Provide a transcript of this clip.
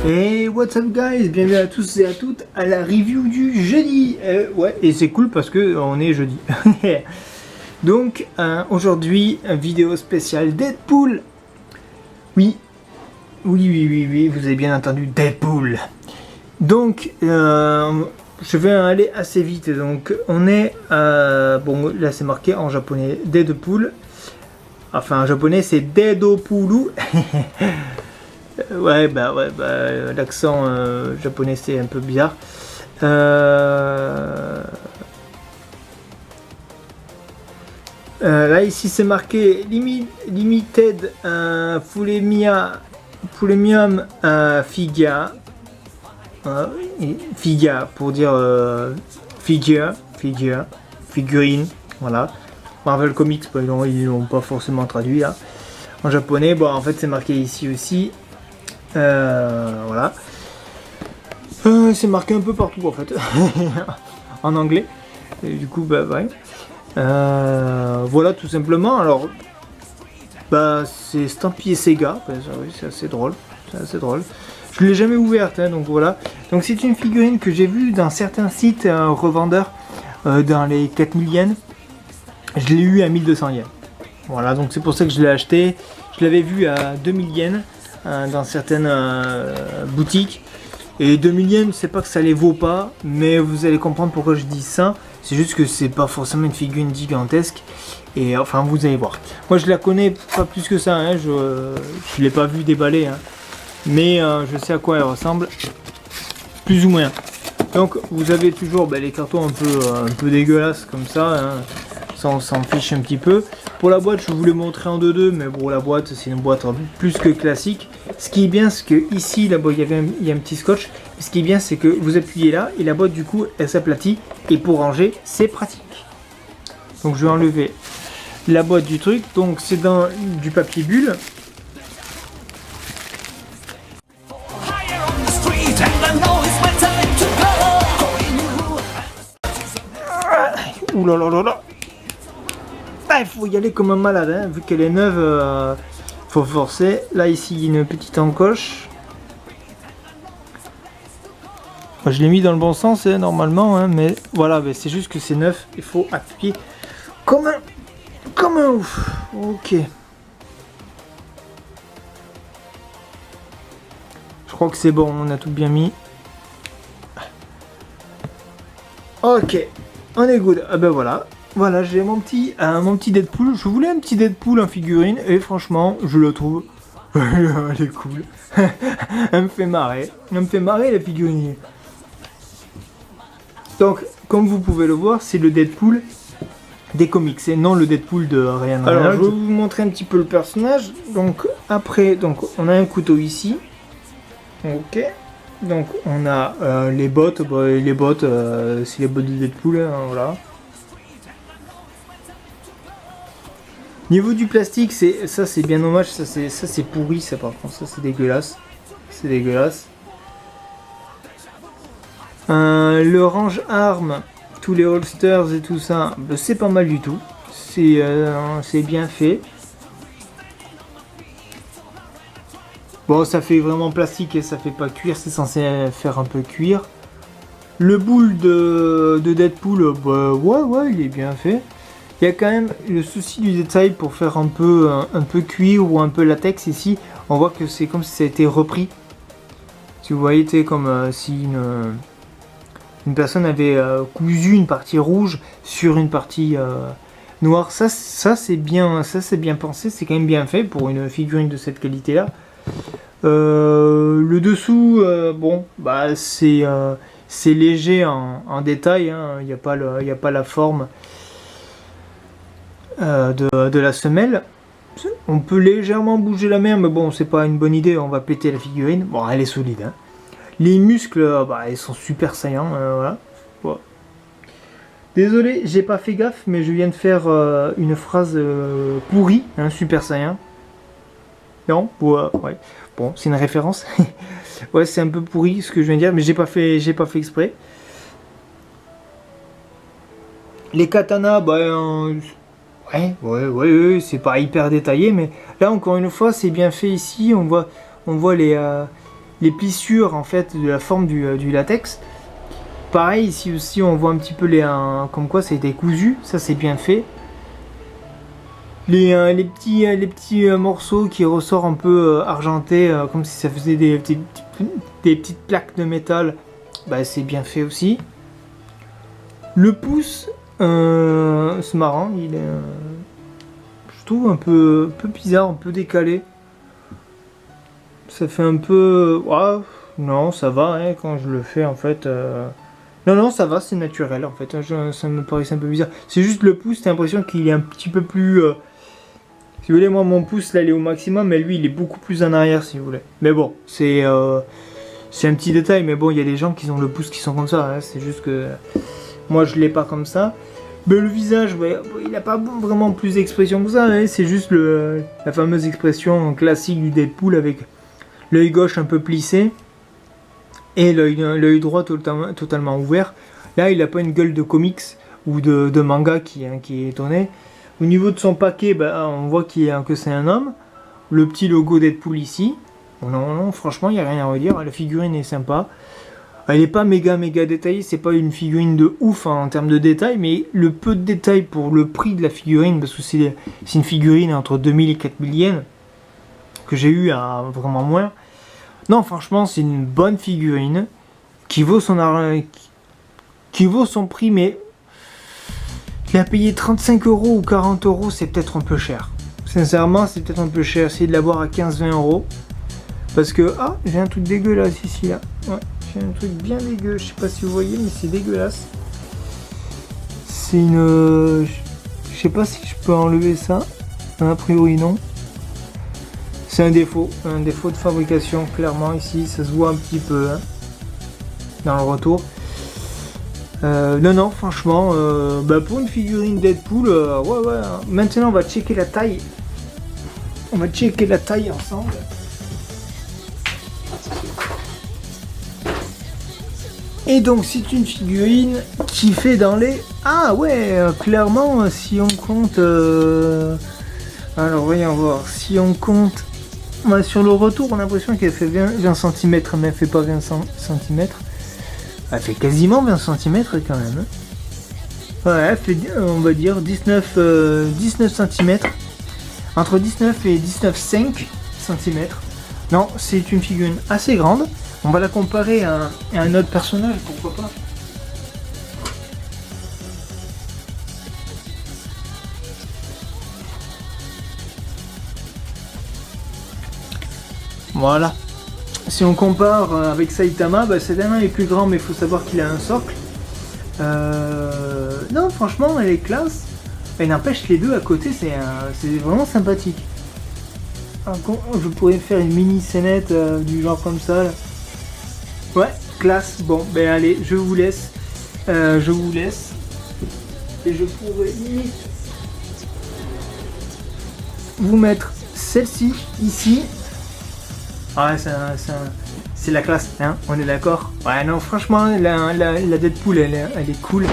Hey, what's up guys, bienvenue à tous et à toutes à la review du jeudi. Ouais, et c'est cool parce que on est jeudi. Donc aujourd'hui, une vidéo spéciale Deadpool. Oui, vous avez bien entendu, Deadpool. Donc je vais aller assez vite. Donc on est bon, là c'est marqué en japonais Deadpool. Enfin en japonais c'est Deadpool. Ouais, l'accent japonais c'est un peu bizarre. Là ici c'est marqué Limited Fulemium Figure. Figure pour dire figurine. Voilà. Marvel Comics, ils l'ont pas forcément traduit là. En japonais, bon en fait c'est marqué ici aussi. Voilà. C'est marqué un peu partout en fait. En anglais. Et du coup, bah ouais. Voilà tout simplement. Alors, bah c'est estampillé Sega. Bah, oui, c'est assez drôle. C'est assez drôle. Je l'ai jamais ouverte, hein, donc voilà. Donc c'est une figurine que j'ai vue dans certains sites revendeurs dans les 4000 yens. Je l'ai eu à 1200 yens. Voilà, donc c'est pour ça que je l'ai acheté. Je l'avais vu à 2000 yens. Dans certaines boutiques, et 2000 yens, c'est pas que ça les vaut pas, mais vous allez comprendre pourquoi je dis ça. C'est juste que c'est pas forcément une figurine gigantesque, et enfin vous allez voir. Moi je la connais pas plus que ça, hein. Je l'ai pas vu déballer, hein. Mais je sais à quoi elle ressemble, plus ou moins. Donc vous avez toujours les cartons un peu dégueulasses comme ça, hein. Ça on s'en fiche un petit peu. Pour la boîte, je voulais montrer en 2-2, mais bon, la boîte, c'est une boîte plus que classique. Ce qui est bien, c'est que ici, la boîte, il y a un petit scotch. Ce qui est bien, c'est que vous appuyez là, et la boîte, du coup, elle s'aplatit. Et pour ranger, c'est pratique. Donc, je vais enlever la boîte du truc. Donc, c'est dans du papier bulle. Ouh là là là là. Il faut y aller comme un malade, hein. Vu qu'elle est neuve, faut forcer. Là ici il y a une petite encoche. Je l'ai mis dans le bon sens, hein, normalement, hein, mais voilà, c'est juste que c'est neuf. Il faut appuyer comme un ouf. Ok. Je crois que c'est bon, on a tout bien mis. Ok, on est good. Ah ben voilà. Voilà, j'ai mon petit Deadpool. Je voulais un petit Deadpool en figurine et franchement, je le trouve. Elle est cool. Elle me fait marrer. Elle me fait marrer la figurine. Donc, comme vous pouvez le voir, c'est le Deadpool des comics et non le Deadpool de Ryan Reynolds. Alors, je vais vous montrer un petit peu le personnage. Donc, après, on a un couteau ici. Ok. Donc, on a les bottes. Les bottes, c'est les bottes de Deadpool. Hein, voilà. Niveau du plastique, ça c'est bien dommage, ça c'est pourri, ça par contre, ça c'est dégueulasse. C'est dégueulasse. Le range armes, tous les holsters et tout ça, c'est pas mal du tout. C'est bien fait. Bon, ça fait vraiment plastique et ça fait pas cuir, c'est censé faire un peu cuir. Le boule de Deadpool, ouais, il est bien fait. Il y a quand même le souci du détail pour faire un peu cuir ou un peu latex ici. On voit que c'est comme si ça a été repris. Si vous voyez, c'est comme si une personne avait cousu une partie rouge sur une partie noire. Ça c'est bien pensé, c'est quand même bien fait pour une figurine de cette qualité-là. Le dessous, bon, c'est léger en détail. Hein. Il n'y a pas la forme. De la semelle. On peut légèrement bouger la main, mais bon, c'est pas une bonne idée, on va péter la figurine. Bon, elle est solide. Hein. Les muscles, ils sont super saillants. Voilà. Bon. Désolé, j'ai pas fait gaffe, mais je viens de faire une phrase pourrie, hein, super saillant. Non, ouais. Bon, c'est une référence. Ouais, c'est un peu pourri ce que je viens de dire, mais j'ai pas fait exprès. Les katanas, ouais, c'est pas hyper détaillé, mais là encore une fois c'est bien fait ici. On voit les les plissures en fait de la forme du latex. Pareil, ici aussi on voit un petit peu comme quoi ça a été cousu, ça c'est bien fait. Les petits morceaux qui ressortent un peu argentés, comme si ça faisait des petites plaques de métal, bah, c'est bien fait aussi. Le pouce, c'est marrant, il est, je trouve un peu bizarre, un peu décalé. Ça fait un peu... Ouais, non, ça va, hein, quand je le fais en fait... Non, ça va, c'est naturel en fait. Ça me paraissait un peu bizarre. C'est juste le pouce, t'as l'impression qu'il est un petit peu plus... Si vous voulez, moi mon pouce là il est au maximum, mais lui il est beaucoup plus en arrière si vous voulez. Mais bon, c'est un petit détail, mais bon, il y a des gens qui ont le pouce qui sont comme ça. Hein, c'est juste que moi je l'ai pas comme ça. Mais le visage, ouais, il n'a pas vraiment plus d'expression que ça. Hein, c'est juste la fameuse expression classique du Deadpool avec l'œil gauche un peu plissé. Et l'œil droit totalement ouvert. Là, il n'a pas une gueule de comics ou de manga qui est étonné. Au niveau de son paquet, bah, on voit que c'est un homme. Le petit logo Deadpool ici. Non, franchement, il n'y a rien à redire. La figurine est sympa. Elle n'est pas méga détaillée. C'est pas une figurine de ouf en termes de détails. Mais le peu de détails pour le prix de la figurine, parce que c'est une figurine entre 2000 et 4000 yens, que j'ai eu à vraiment moins. Non, franchement, c'est une bonne figurine qui vaut son prix, mais il a payé 35 € ou 40 €, c'est peut-être un peu cher. Sincèrement, c'est peut-être un peu cher. Essayez de l'avoir à 15-20 €. Parce que, ah, j'ai un truc dégueulasse ici, là. Ouais, j'ai un truc bien dégueu. Je sais pas si vous voyez, mais c'est dégueulasse. C'est une... Je sais pas si je peux enlever ça. A priori, non. C'est un défaut de fabrication, clairement, ici, ça se voit un petit peu hein, dans le retour. Non, franchement, pour une figurine Deadpool, ouais, maintenant on va checker la taille. On va checker la taille ensemble. Et donc, c'est une figurine qui fait dans les... Ah ouais, clairement, si on compte... Alors, voyons voir, si on compte... Ouais, sur le retour, on a l'impression qu'elle fait 20 cm, mais elle fait pas 20 cm. Elle fait quasiment 20 cm quand même. Ouais, elle fait, on va dire, 19 cm. Entre 19 et 19,5 cm. Non, c'est une figurine assez grande. On va la comparer à un autre personnage, pourquoi pas. Voilà. Si on compare avec Saitama, Saitama est plus grand, mais il faut savoir qu'il a un socle. Non, franchement, elle est classe. Elle n'empêche les deux à côté, c'est vraiment sympathique. Je pourrais faire une mini scénette du genre comme ça. Là. Ouais, classe. Bon, allez, je vous laisse. Et je pourrais limite vous mettre celle-ci ici. Ouais, c'est la classe, hein, on est d'accord. Ouais, non, franchement, la Deadpool, elle est cool.